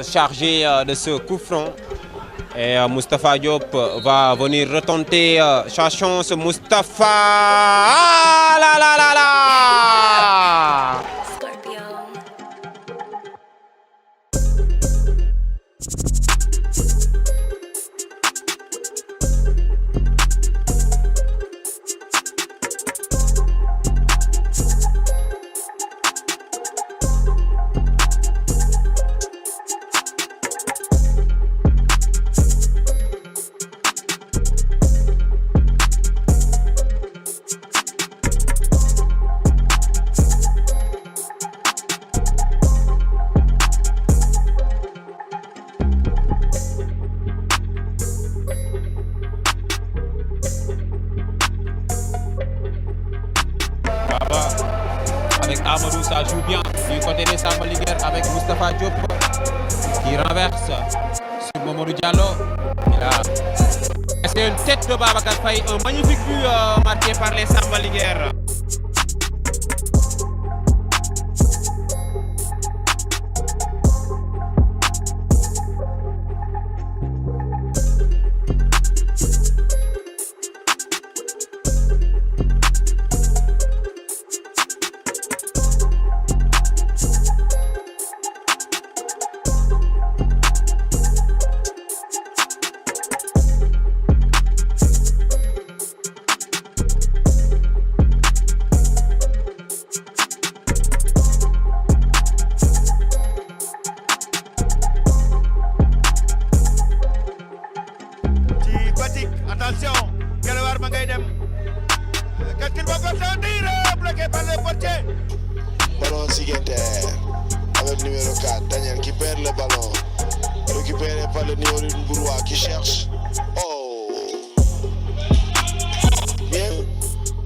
se charger de ce coup franc. Et Moustapha Diop va venir retenter sa chance. Moustapha, ah là là là là! Avec Amadou, ça joue bien du côté des Samba Linguère avec Moustapha Diop qui renverse sur Mamadou Diallo. C'est une tête de Babacar Faye, un magnifique but marqué par les Samba Linguère. Attention, Gelawar Mangay dem. Qu'il va sortir, bloqué par le portier. Ballon Ziguinchor avec numéro 4, Daniel qui perd le ballon. Récupéré par le numéro 1 Mbouroua qui cherche. Oh! Bien,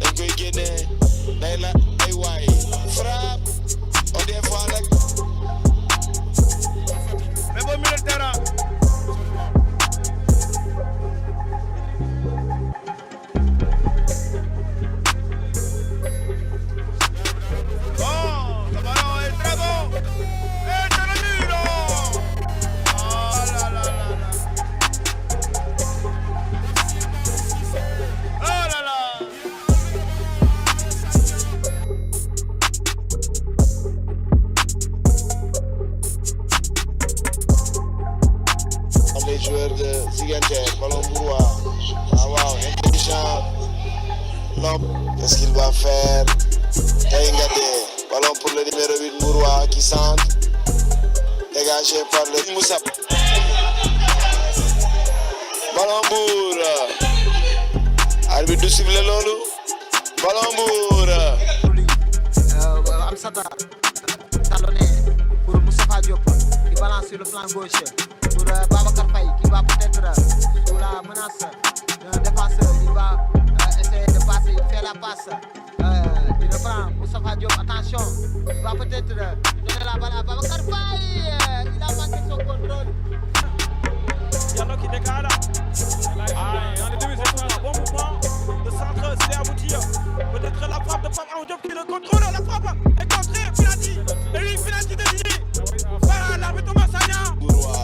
dañ koy génne. Day la ay waay. Frappe. On des fois nag. Mais bon milieu de terrain. Les joueurs de Ziguinchor, ballon Mbouroua. Ah wow, intelligent. L'homme, qu'est-ce qu'il va faire? Taïngate, ballon pour le numéro 8 Mbouroua qui centre. Dégagé par le Moussap. Ballon Mbour. Arbitre du siffle lolu. Ballon Mbour. Amsata talonné pour Moustapha Diop qui balance sur le flanc gauche pour Babacar Faye qui va peut-être sous la menace d'un défenseur. Il va essayer de passer, il fait la passe. Il reprend Moustapha Diop, attention, il va peut-être donner la balle à Babacar Faye. Il a manqué son contrôle. Diallo qui décale. Dans les demi-étoiles, bon mouvement. Le centre, c'est abouti. Peut-être la frappe de Pape Diop qui le contrôle. La frappe est contrée. Finati. Et lui, Finati désigné. Voilà, l'arbitre Thomas Sagna. Mbouroua.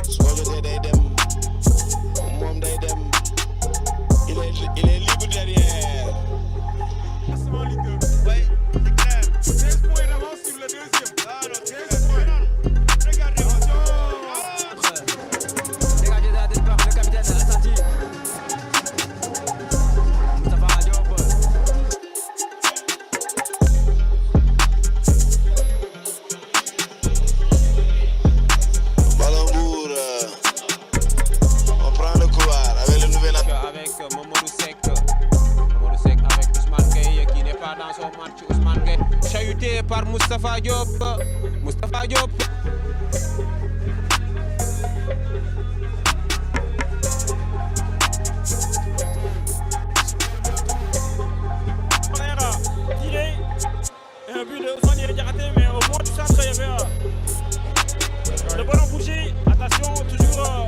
Soo jotee day dem. Moom day dem. Il est libre derrière. Classement Ligue 2. Oui, c'est clair. 15 points d'avance sur le deuxième. Ah non, 15 points. Regardez, Dégagé de la désespoir, le capitaine Assati. Moustapha Diop. Ballon Mbour. On prend le couloir avec le nouvel Avec Mamadou Seck avec Ousmane Gueye qui n'est pas dans son match. Ousmane Gueye chahuté par Moustapha Diop. Moustapha Diop. Tiré. Et un but de Ousmane Diarra raté, mais au moins du centre, il y avait le ballon bougé. Attention, toujours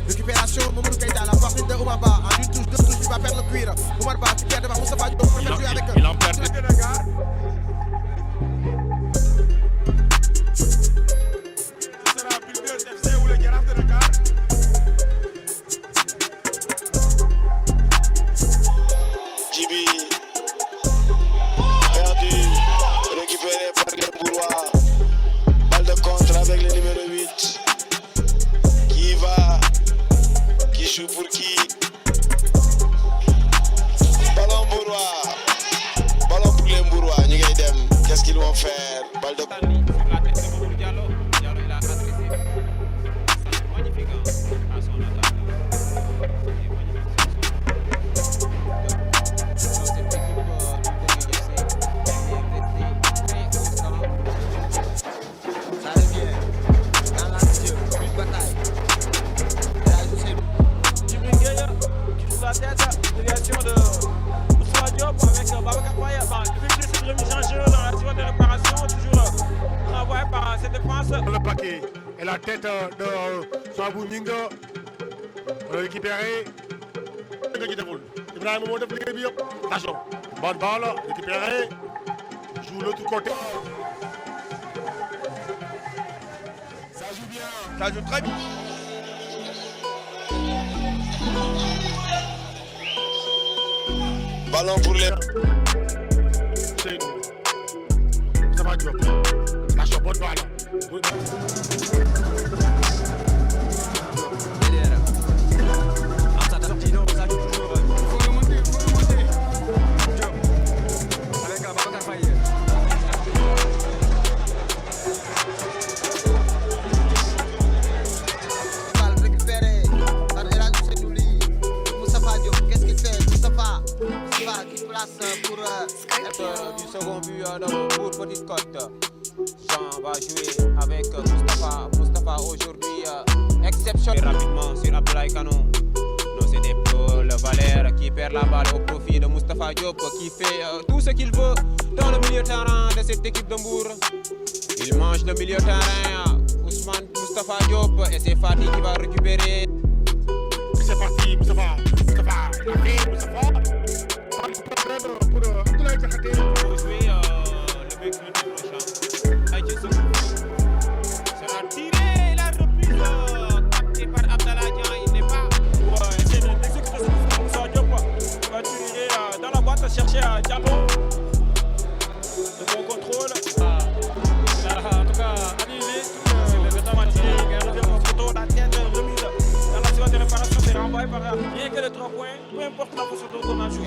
Récupération, Mamadou Keïta, la poitrine de Oumar Ba. En une touche, deux touches, il va perdre le cuir. Oumar Ba qui perd devant Moustapha Diop. Préfère jouer avec eux. il en perd. joue pour qui? Ballon Mbourois. Ballon pour les Mbourois. Ñu ngay dem. Qu'est-ce qu'ils vont faire? Balle de... Sur la tête de Mamadou Diallo. Diallo, il a adressé. C'est magnifique à son attaque. Ça revient. Dans l'anti-jeu, une bataille. Djibril Gueye qui joue la tête, déviation de Moustapha Diop avec Babacar Faye. Depuis que cette remise en jeu dans la zone de réparation, toujours travaillé par cette défense. Le paquet et la tête de Swabou Ningo. On l'a récupéré. Ibrahim moo def liggéey bi yëpp. Attention. Bonne balle récupéré. Joue l'autre côté. Ça joue bien. Ça joue très bien. Ballon pour les... C'est nous. Ça va Diop. Attention, bonne balle. Amsa ça joue toujours. Faut remonter. Diop. Avec Babacar Faye. Balle récupérée par El Hadji Ousseynou Ly. Moustapha Diop, qu'est-ce qu'il fait? Moustapha qui place pour... Du second but pour Petite Côte. Jean va jouer avec Moustapha aujourd'hui exceptionnel. Rapidement sur Abdoulaye Kano. Non, c'est des Paul Valère qui perd la balle au profit de Moustapha Diop qui fait tout ce qu'il veut dans le milieu terrain de cette équipe de Mbour. Il mange le milieu terrain. Ousmane Moustapha Diop et c'est Fati qui va récupérer. C'est parti, Moustapha. Moustapha. Pour Abdoulaye Diakhaté. Il faut jouer le mercredi prochain. C'est tiré la reprise captée par Abdallah Dian. Il n'est pas. Pour essayer d'exécuter ce mouvement, Moustapha Diop va tirer dans la boîte, chercher Diallo. Le bon contrôle. Il a en tout cas annulé le temps à tirer. Il revient au photo, la tête remise dans la zone de réparation. C'est renvoyé par rien que les 3 points. Peu importe la position qu'on a joué.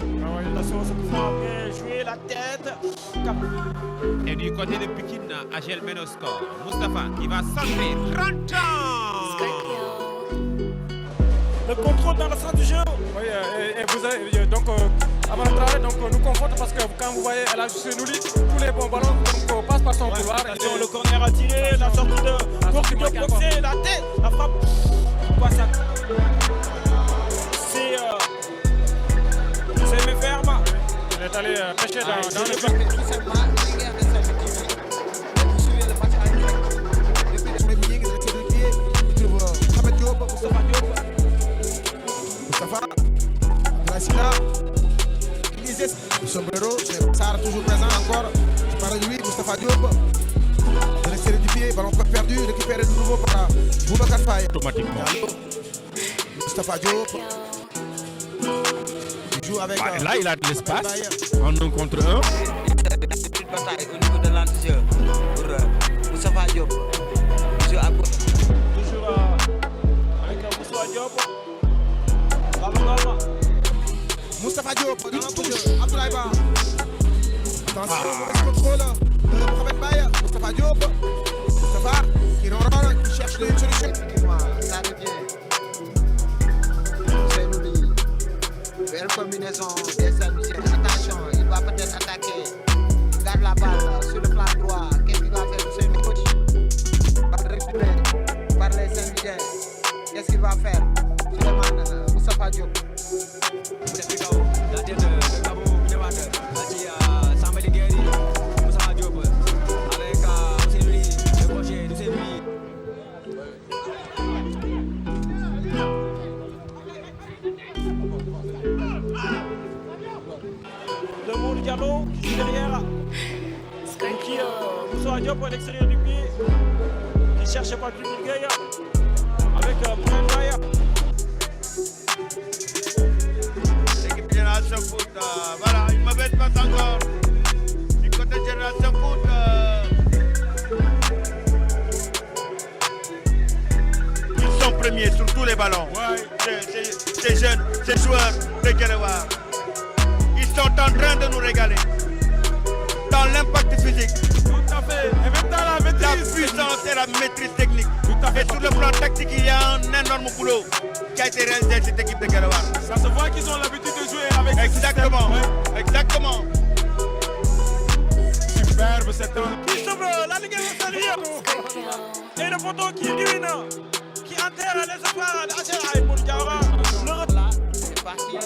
Attention, ce qu'il faut bien jouer la tête. Et du côté de Pikine, Agel Menosco. Moustapha qui va centrer. 30 ans. Le contrôle dans le centre du jeu. Oui, et vous avez, donc, avant le travail, donc, nous conforte parce que quand vous voyez El Hadji Ousseynou Ly, tous les bons ballons donc, passent par son couloir. Attention, le corner à tirer, la sortie de Gorky Diop boxé, la tête, la frappe. Quoi ça? C'est mes fermes. Il est allé pêcher dans le bloc. Moustapha, Lassina, Sombrero, Sarr toujours présent encore. Je parle de lui, Moustapha Diop. De l'extérieur du pied, ballon perdu, récupéré de nouveau par Boubacar Faye. Automatiquement. Moustapha Diop. Il joue avec. Là, il a de l'espace. En 1 contre 1. Petite bataille au niveau de l'anti-jeu pour Moustapha Diop. Il joue à gauche. Toujours avec Moustapha Diop. Moustapha Diop, une touche, Abdoulaye Ba. Attention, mauvais contrôle de Mohamed Baye. Moustapha Diop. Moustapha qui ronronne, qui cherche une solution. Ça revient. Ousseynou Ly. Belle combinaison des services. Attention, il va peut-être attaquer. Il garde la balle sur le plan droit. Qu'est-ce qu'il va faire? Ousseynou Ly va récupérer par les Saint-Michel. Qu'est-ce qu'il va faire? Souleymane Moustapha Diop. La tête de Gabo Minewade. Samba Ligueri. Moustapha Diop. Avec Ousseynou Ly. Le crochet d'Ousseynou Ly. De Mamadou Diallo qui joue derrière. Qui Moustapha Diop à l'extérieur du pied. Qui cherche pas Djibril Gueye. Avec Mohamed Baye. L'équipe Génération Foot, voilà, une mauvaise passe encore. Du côté Génération Foot. Ils sont premiers sur tous les ballons. Ouais. ces joueurs de Guelewar. Ils sont en train de nous régaler. Dans l'impact physique. Tout à fait. Et même dans la maîtrise. La puissance et la maîtrise technique. Tout à fait. Et sur le plan tactique, il y a un énorme boulot qui a été réalisé cette équipe de Guelewar. Ça se voit qu'ils ont l'habitude de jouer avec Exactement. ce système. Exactement. Superbe cette qui sauve la Ligue nationale. Et le poteau qui ruine, qui enterre les espoirs d'Achel Aïe pour Diawara. C'est parti.